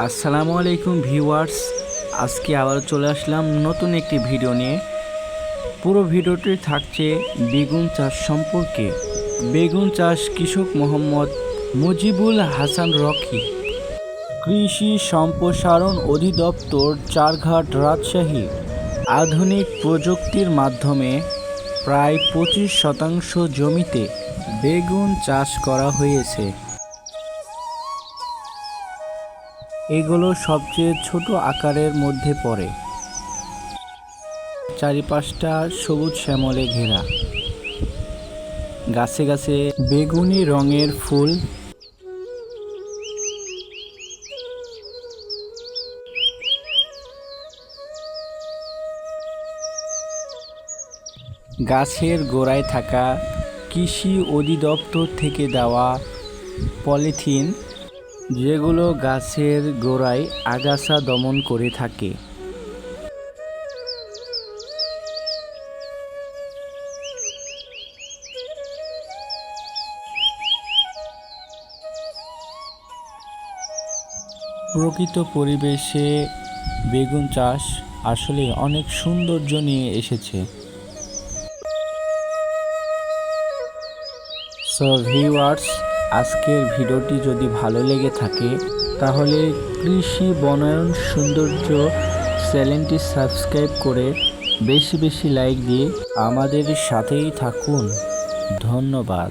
আসসালামু আলাইকুম ভিউয়ার্স, আজকে আবার চলে আসলাম নতুন একটি ভিডিও নিয়ে। পুরো ভিডিওটি থাকছে বেগুন চাষ সম্পর্কে। বেগুন চাষ কৃষক মোহাম্মদ মুজিবুল হাসান রকি, কৃষি সম্প্রসারণ অধিদপ্তর, চারঘাট, রাজশাহী। আধুনিক প্রযুক্তির মাধ্যমে প্রায় 25% জমিতে বেগুন চাষ করা হয়েছে। এগুলো সবচেয়ে ছোট আকারের মধ্যে পড়ে। চারিপাশটা সবুজ শ্যামলে ঘেরা, গাছে গাছে বেগুনি রঙের ফুল। গাছের গোড়ায় থাকা কৃষি অধিদপ্তর থেকে দেওয়া পলিথিন, যেগুলো গাছের গোড়ায় আগাছা দমন করে থাকে। প্রকৃত পরিবেশে বেগুন চাষ আসলে অনেক সৌন্দর্য নিয়ে এসেছে। সো ভিউয়ার্স, আজকের ভিডিওটি যদি ভালো লেগে থাকে তাহলে কৃষি বনায়ন সৌন্দর্য চ্যানেলটি সাবস্ক্রাইব করে বেশি বেশি লাইক দিয়ে আমাদের সাথেই থাকুন। ধন্যবাদ।